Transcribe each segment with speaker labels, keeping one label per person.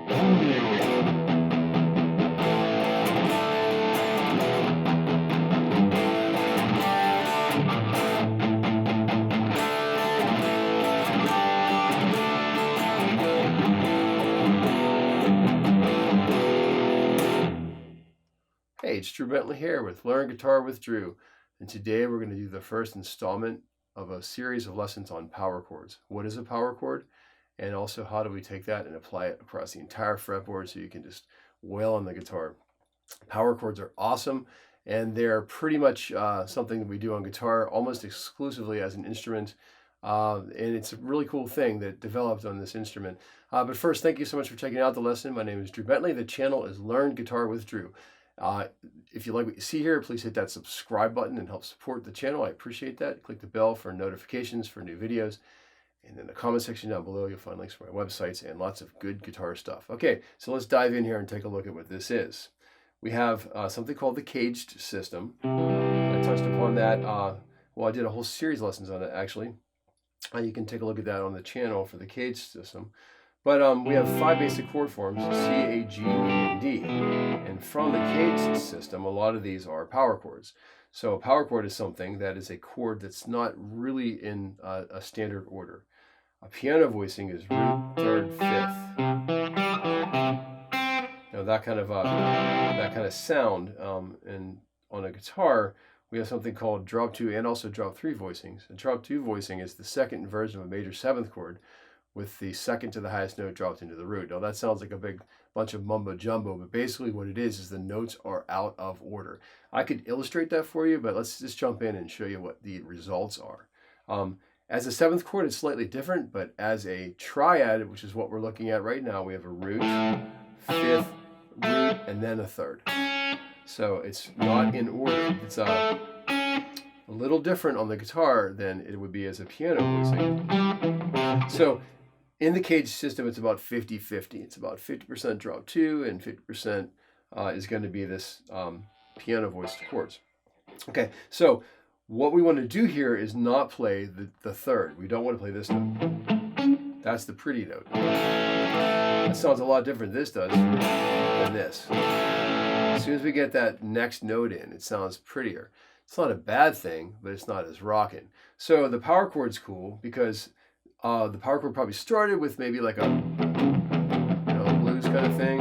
Speaker 1: Hey, it's Drew Bentley here with Learn Guitar with Drew, and today we're going to do the first installment of a series of lessons on power chords. What is a power chord? And also how do we take that and apply it across the entire fretboard so you can just wail on the guitar. Power chords are awesome, and they're pretty much something that we do on guitar almost exclusively as an instrument. And it's a really cool thing that developed on this instrument. But first, thank you so much for checking out the lesson. My name is Drew Bentley. The channel is Learn Guitar with Drew. If you like what you see here, please hit that subscribe button and help support the channel. I appreciate that. Click the bell for notifications for new videos. And in the comment section down below, you'll find links for my websites and lots of good guitar stuff. Okay, so let's dive in here and take a look at what this is. We have something called the caged system. I touched upon that. Well, I did a whole series of lessons on it, actually. You can take a look at that on the channel for the caged system. But we have 5 basic chord forms, C, A, G, E, and D. And from the caged system, a lot of these are power chords. So a power chord is something that is a chord that's not really in a standard order. A piano voicing is root, third, fifth. Now that kind of sound, and on a guitar, we have something called drop 2 and also drop 3 voicings. A drop 2 voicing is the second inversion of a major 7th chord, with the second to the highest note dropped into the root. Now that sounds like a big bunch of mumbo jumbo, but basically what it is the notes are out of order. I could illustrate that for you, but let's just jump in and show you what the results are. As a 7th chord, it's slightly different, but as a triad, which is what we're looking at right now, we have a root, 5th, root, and then a 3rd. So it's not in order. It's a little different on the guitar than it would be as a piano voicing. So in the caged system, it's about 50-50. It's about 50% drop 2 and 50% is going to be this piano voiced chords. Okay, so what we want to do here is not play the 3rd. We don't want to play this note. That's the pretty note. That sounds a lot different, this does, than this. As soon as we get that next note in, it sounds prettier. It's not a bad thing, but it's not as rocking. So the power chord's cool because the power chord probably started with maybe like a blues kind of thing,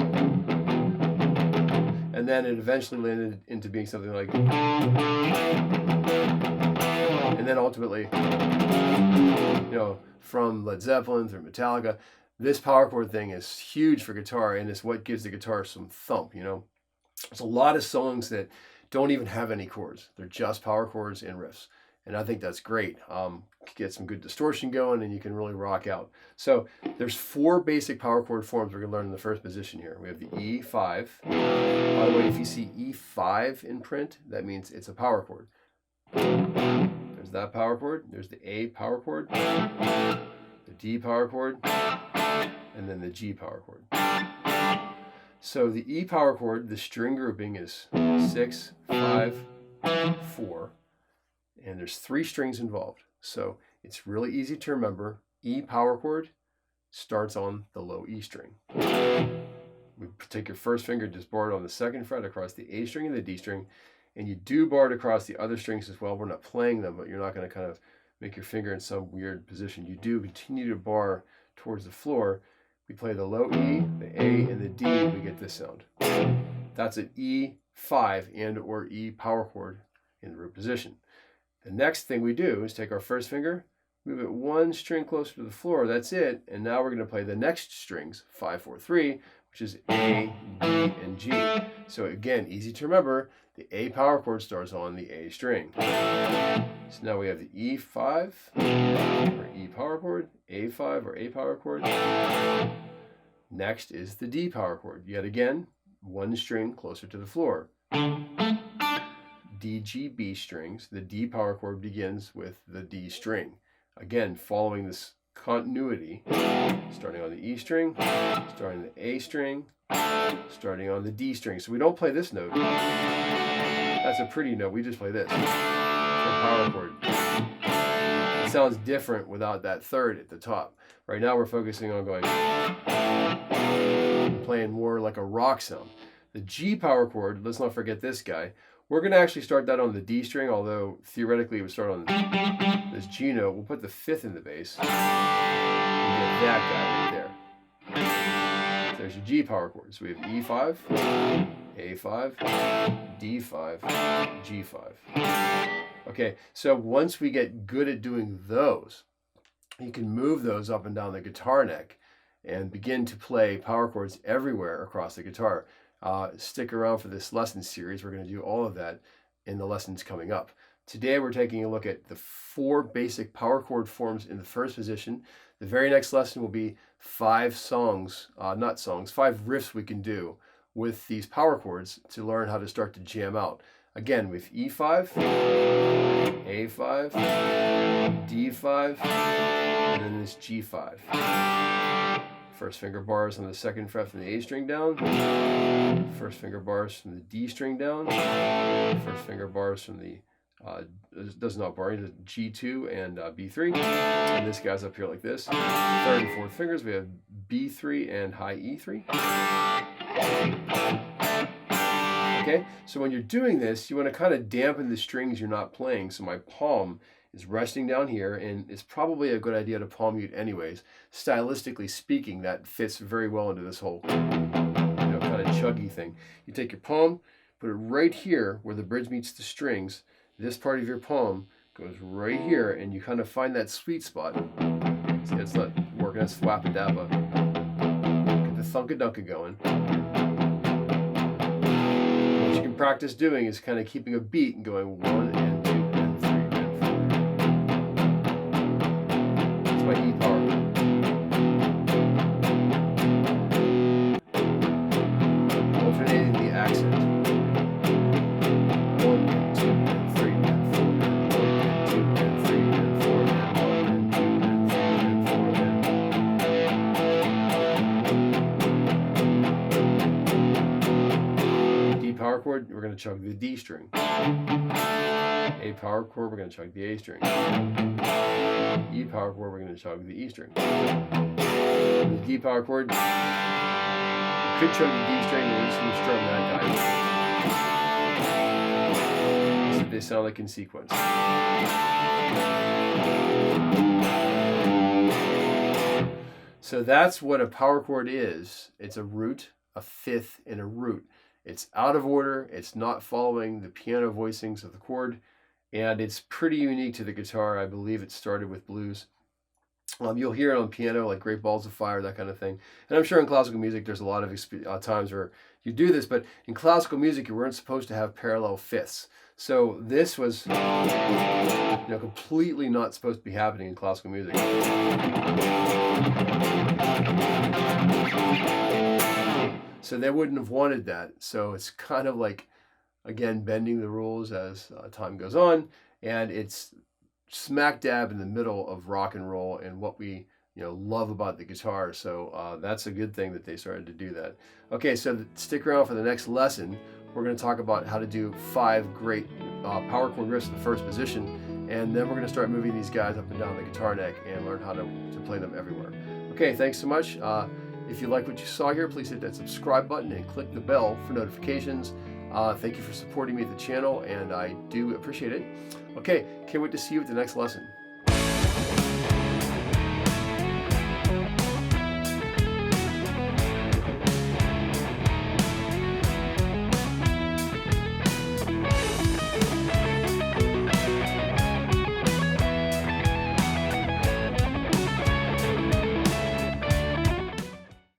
Speaker 1: and then it eventually landed into being something like, and then ultimately, from Led Zeppelin through Metallica, this power chord thing is huge for guitar, and it's what gives the guitar some thump. There's a lot of songs that don't even have any chords. They're just power chords and riffs. And I think that's great. Get some good distortion going and you can really rock out. So there's 4 basic power chord forms we're going to learn in the first position here. We have the E5. By the way, if you see E5 in print, that means it's a power chord. There's that power chord. There's the A power chord, the D power chord, and then the G power chord. So the E power chord, the string grouping is 6, 5, 4. And there's 3 strings involved. So it's really easy to remember. E power chord starts on the low E string. We take your first finger, just bar it on the 2nd fret across the A string and the D string. And you do bar it across the other strings as well. We're not playing them, but you're not going to kind of make your finger in some weird position. You do continue to bar towards the floor. We play the low E, the A, and the D, we get this sound. That's an E5 and or E power chord in the root position. The next thing we do is take our first finger, move it 1 string closer to the floor, that's it, and now we're going to play the next strings, 5, 4, 3, which is A, D, and G. So again, easy to remember, the A power chord starts on the A string. So now we have the E5, or E power chord, A5, or A power chord. Next is the D power chord. Yet again, 1 string closer to the floor. D, G, B strings. The D power chord begins with the D string. Again, following this continuity, starting on the E string, starting the A string, starting on the D string. So we don't play this note. That's a pretty note. We just play this. So power chord. It sounds different without that 3rd at the top. Right now we're focusing on going playing more like a rock sound. The G power chord, let's not forget this guy. We're going to actually start that on the D string, although theoretically it would start on this G note. We'll put the 5th in the bass. And get that guy right there. So there's your G power chord. So we have E5, A5, D5, G5. Okay, so once we get good at doing those, you can move those up and down the guitar neck and begin to play power chords everywhere across the guitar. Stick around for this lesson series. We're going to do all of that in the lessons coming up. Today we're taking a look at the 4 basic power chord forms in the first position. The very next lesson will be 5 songs, 5 riffs we can do with these power chords to learn how to start to jam out. Again, with E5, A5, D5, and then this G5. First finger bars on the 2nd fret from the A string down. First finger bars from the D string down. First finger bars from the does not bar, the G2 and B3. And this guy's up here like this. 3rd and 4th fingers, we have B3 and high E3. Okay, so when you're doing this, you want to kind of dampen the strings you're not playing. So my palm is resting down here, and it's probably a good idea to palm mute anyways. Stylistically speaking, that fits very well into this whole kind of chuggy thing. You take your palm, put it right here where the bridge meets the strings. This part of your palm goes right here, and you kind of find that sweet spot. See, it's not working, that's flappa-dabba. Get the thunka-dunka going. What you can practice doing is kind of keeping a beat and going 1 and 2 and 3 and 4. That's my E power. Alternating the accent. 1 and 2 and 3 and 4 and 1 and 2 and 3 and 4 and 1 and 2 and 3 and 4 and D power chord, we're going to chug the D string. A power chord, we're going to chug the A string. E power chord, we're going to chug the E string. The D power chord, you could chug the D string, but we're just going to strum that guy. So they sound like in sequence. So that's what a power chord is. It's a root, a 5th, and a root. It's out of order, it's not following the piano voicings of the chord, and it's pretty unique to the guitar. I believe it started with blues. You'll hear it on piano, like Great Balls of Fire, that kind of thing. And I'm sure in classical music there's a lot of times where you do this, but in classical music you weren't supposed to have parallel 5ths. So this was completely not supposed to be happening in classical music. So they wouldn't have wanted that. So it's kind of like, again, bending the rules as time goes on, and it's smack dab in the middle of rock and roll and what we love about the guitar. So that's a good thing that they started to do that. Okay, so stick around for the next lesson. We're going to talk about how to do 5 great power chord riffs in the first position, and then we're going to start moving these guys up and down the guitar neck and learn how to play them everywhere. Okay, thanks so much. If you like what you saw here, please hit that subscribe button and click the bell for notifications. Thank you for supporting me at the channel, and I do appreciate it. Okay, can't wait to see you at the next lesson.